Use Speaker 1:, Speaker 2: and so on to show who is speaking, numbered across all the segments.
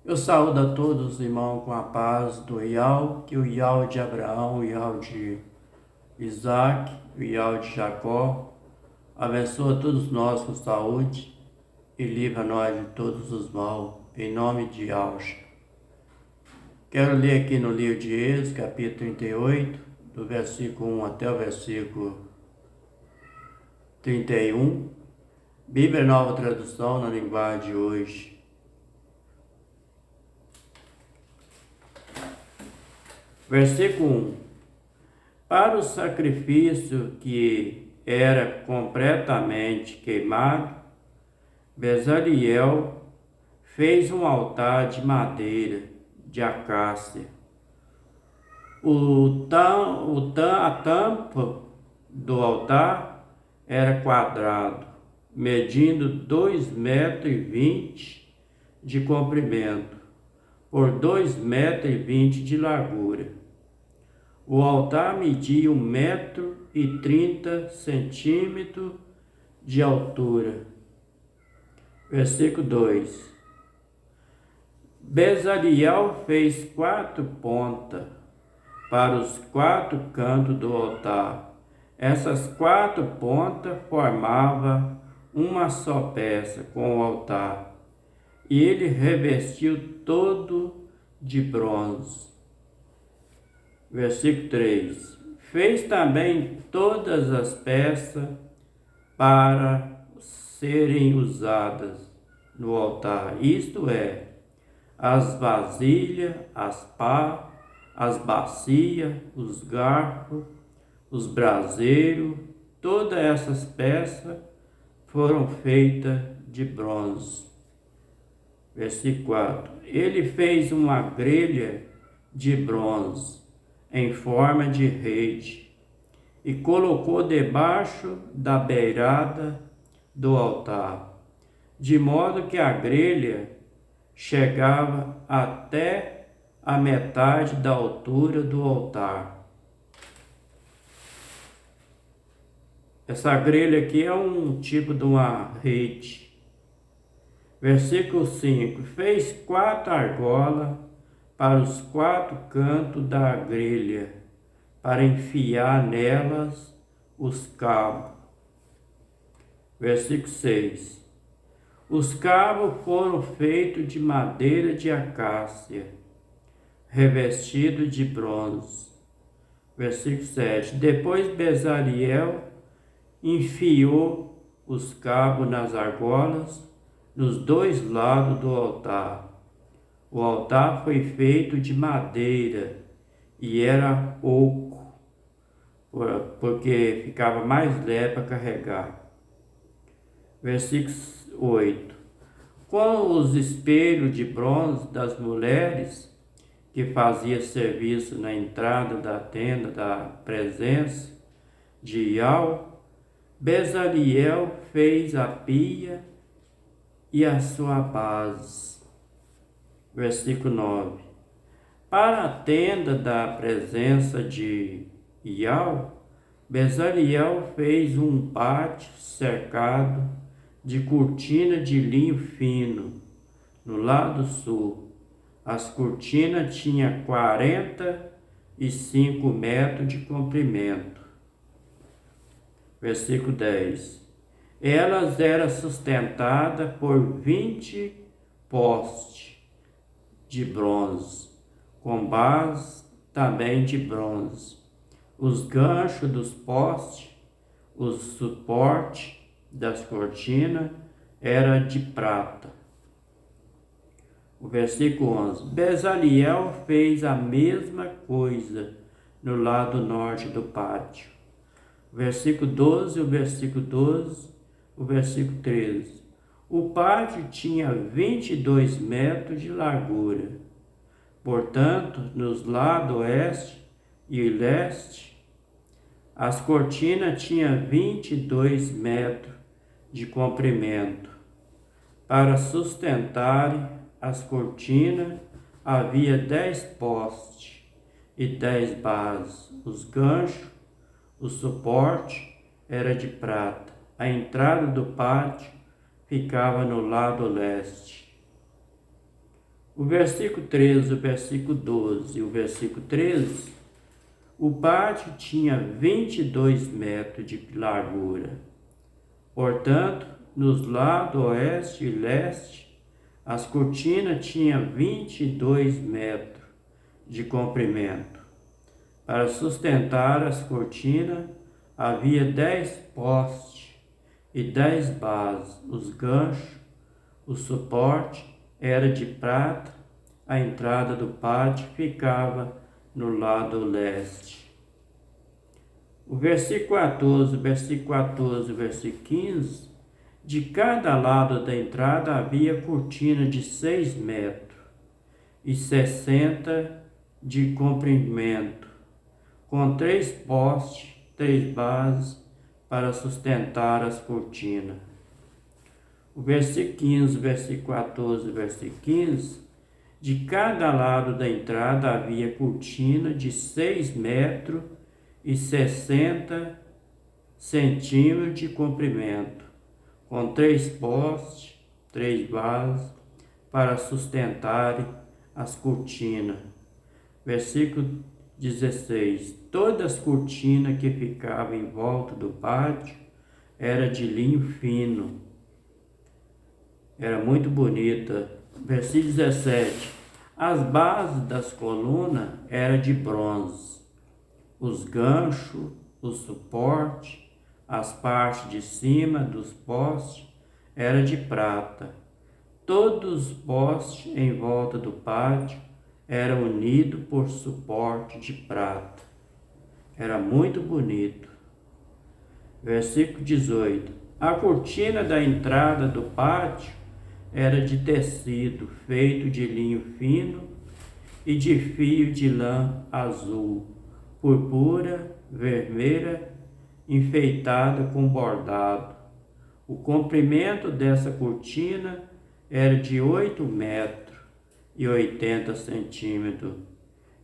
Speaker 1: Eu saúdo a todos, irmãos, com a paz do Iau, que o Iau de Abraão, o Iau de Isaac, o Iau de Jacó, abençoa todos nós com saúde e livra nós de todos os mal, em nome de Iau. Quero ler aqui no livro de Êxodo, capítulo 38, do versículo 1 até o versículo 31, Bíblia Nova Tradução na linguagem de hoje. Versículo 1. Para o sacrifício que era completamente queimado, Bezaliel fez um altar de madeira de acácia. A tampa do altar era quadrado, medindo 2,20 m de comprimento por 2,20 m de largura. O altar media 1,30 m de altura. Versículo 2. Bezaliel fez 4 pontas para os 4 cantos do altar. Essas 4 pontas formavam uma só peça com o altar. E ele revestiu todo de bronze. Versículo 3. Fez também todas as peças para serem usadas no altar, isto é, as vasilhas, as pás, as bacias, os garfos, os braseiros, todas essas peças foram feitas de bronze. Versículo 4. Ele fez uma grelha de bronze em forma de rede e colocou debaixo da beirada do altar, de modo que a grelha chegava até a metade da altura do altar. Essa grelha aqui é um tipo de uma rede. Versículo 5. Fez 4 argolas para os 4 cantos da grelha, para enfiar nelas os cabos. Versículo 6. Os cabos foram feitos de madeira de acácia, revestido de bronze. Versículo 7. Depois Bezaliel enfiou os cabos nas argolas, nos 2 lados do altar. O altar foi feito de madeira e era oco, porque ficava mais leve para carregar. Versículo 8. Com os espelhos de bronze das mulheres que faziam serviço na entrada da tenda da presença de Iau, Bezaliel fez a pia e a sua base. Versículo 9. Para a tenda da presença de Iau, Bezaliel fez um pátio cercado de cortina de linho fino no lado sul. As cortinas tinham 45 metros de comprimento. Versículo 10. Elas eram sustentadas por 20 postes de bronze, com base também de bronze. Os ganchos dos postes, os suportes das cortinas era de prata. O versículo 11. Bezaliel fez a mesma coisa no lado norte do pátio. O versículo 12, o versículo 12, o versículo 13. O pátio tinha 22 metros de largura. Portanto, nos lados oeste e leste, as cortinas tinham 22 metros de comprimento. Para sustentarem as cortinas, havia 10 postes e 10 bases. Os ganchos, o suporte era de prata. A entrada do pátio ficava no lado leste. O versículo 13, o versículo 12 e o versículo 13, o pátio tinha 22 metros de largura. Portanto, nos lados oeste e leste, as cortinas tinham 22 metros de comprimento. Para sustentar as cortinas, havia 10 postes e 10 bases. Os ganchos, o suporte era de prata. A entrada do pátio ficava no lado leste. O versículo 14, versículo 15, de cada lado da entrada havia cortina de 6 metros e 60 de comprimento, com 3 postes, 3 bases para sustentar as cortinas. O versículo 15, versículo 14, versículo 15, de cada lado da entrada havia cortina de 6 metros e 60 centímetros de comprimento, com 3 postes, 3 bases para sustentarem as cortinas. Versículo 16. Todas as cortinas que ficavam em volta do pátio eram de linho fino. Era muito bonita. Versículo 17. As bases das colunas eram de bronze. Os ganchos, o suporte, as partes de cima dos postes eram de prata. Todos os postes em volta do pátio eram unidos por suporte de prata. Era muito bonito. Versículo 18. A cortina da entrada do pátio era de tecido feito de linho fino e de fio de lã azul, purpura, vermelha, enfeitada com bordado. O comprimento dessa cortina era de 8 metros e 80 centímetros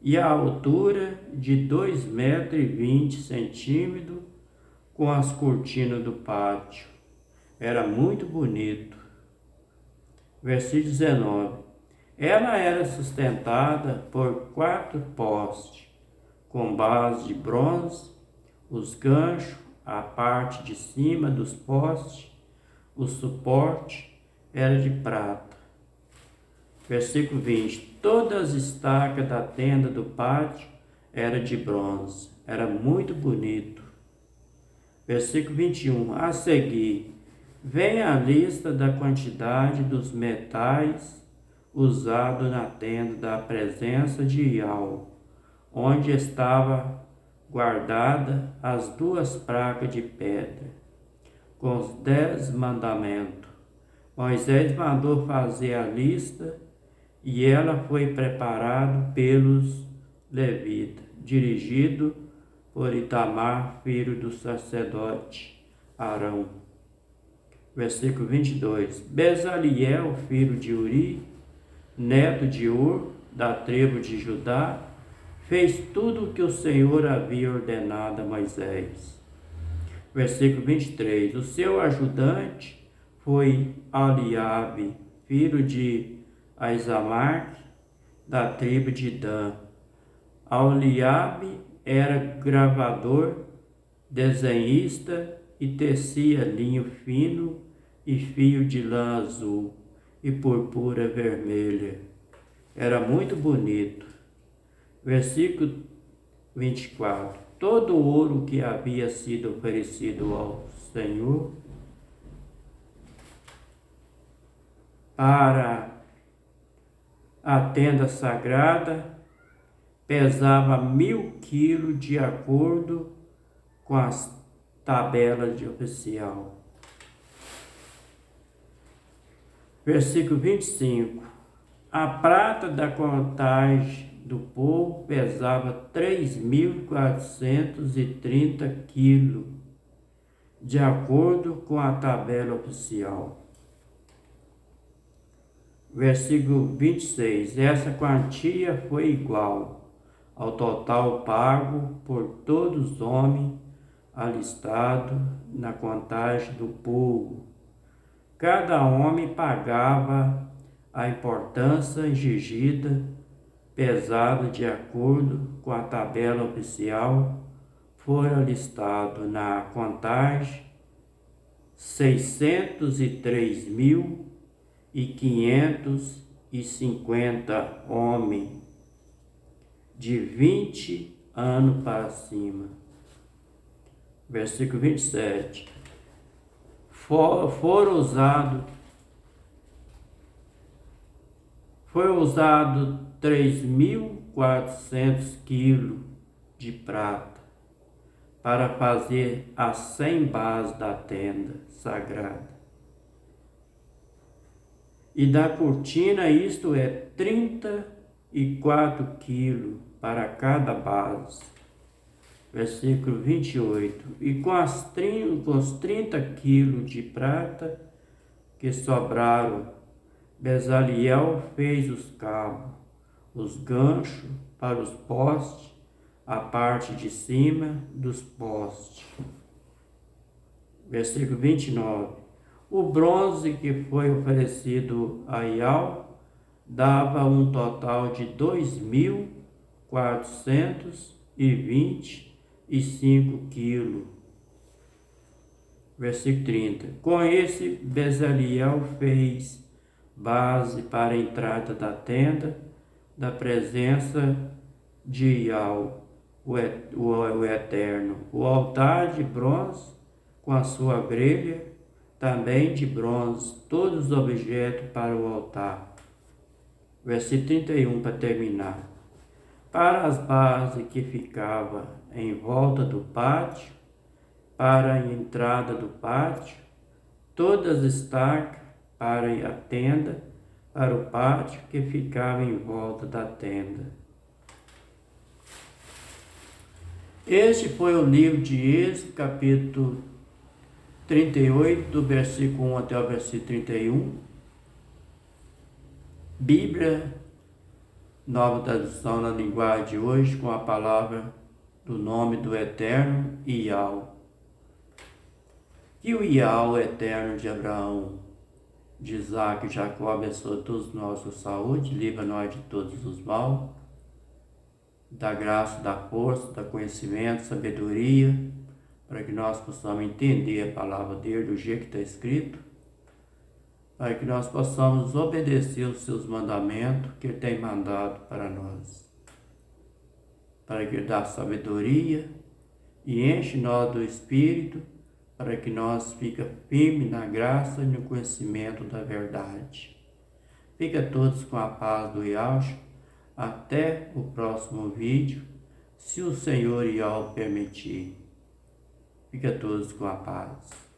Speaker 1: e a altura de 2 metros e 20 centímetros com as cortinas do pátio. Era muito bonito. Versículo 19. Ela era sustentada por 4 postes, com base de bronze, os ganchos, a parte de cima dos postes, o suporte era de prata. Versículo 20. Todas as estacas da tenda do pátio eram de bronze. Era muito bonito. Versículo 21. A seguir, vem a lista da quantidade dos metais usados na tenda da presença de Yahweh, onde estava guardada as 2 placas de pedra, com os 10 mandamentos. Moisés mandou fazer a lista e ela foi preparada pelos levitas, dirigido por Itamar, filho do sacerdote Arão. Versículo 22. Bezaliel, filho de Uri, neto de Ur, da tribo de Judá, fez tudo o que o Senhor havia ordenado a Moisés. Versículo 23. O seu ajudante foi Eliabe, filho de Aisamar, da tribo de Dan. Eliabe era gravador, desenhista e tecia linho fino e fio de lã azul e purpura vermelha. Era muito bonito. Versículo 24. Todo o ouro que havia sido oferecido ao Senhor para a tenda sagrada pesava 1000 quilos de acordo com as tabelas de oficial. Versículo 25. A prata da contagem do povo pesava 3.430 quilos, de acordo com a tabela oficial. Versículo 26. Essa quantia foi igual ao total pago por todos os homens alistados na contagem do povo. Cada homem pagava a importância exigida, pesada de acordo com a tabela oficial, foram listados na contagem 603.550 homens de 20 anos para cima. Versículo 27. Foi usado 3.400 quilos de prata para fazer as 100 bases da tenda sagrada. E da cortina, isto é, 34 quilos para cada base. Versículo 28. E com os 30 quilos de prata que sobraram, Bezaliel fez os cabos, os ganchos para os postes, a parte de cima dos postes. Versículo 29. O bronze que foi oferecido a Iau dava um total de 2.425 quilos. Versículo 30. Com esse, Bezaliel fez base para a entrada da tenda da presença de Iau, o Eterno. O altar de bronze com a sua grelha, também de bronze, todos os objetos para o altar. Versículo 31 para terminar. Para as bases que ficavam em volta do pátio, para a entrada do pátio, todas as estacas para a tenda, para o pátio que ficava em volta da tenda. Este foi o livro de Êxodo, capítulo 38, do versículo 1 até o versículo 31. Bíblia, nova tradução na linguagem de hoje, com a palavra do nome do Eterno, Iau. Que o Iau, Eterno de Abraão, de Isaac e Jacó, abençoe todos nós com saúde, livra nós de todos os maus, da graça, da força, da conhecimento, sabedoria, para que nós possamos entender a palavra dele do jeito que está escrito, para que nós possamos obedecer os seus mandamentos que ele tem mandado para nós, para que ele dê sabedoria e enche nós do Espírito, para que nós fiquemos firmes na graça e no conhecimento da verdade. Fica todos com a paz do Yahshua. Até o próximo vídeo, se o Senhor Yahweh permitir. Fica todos com a paz.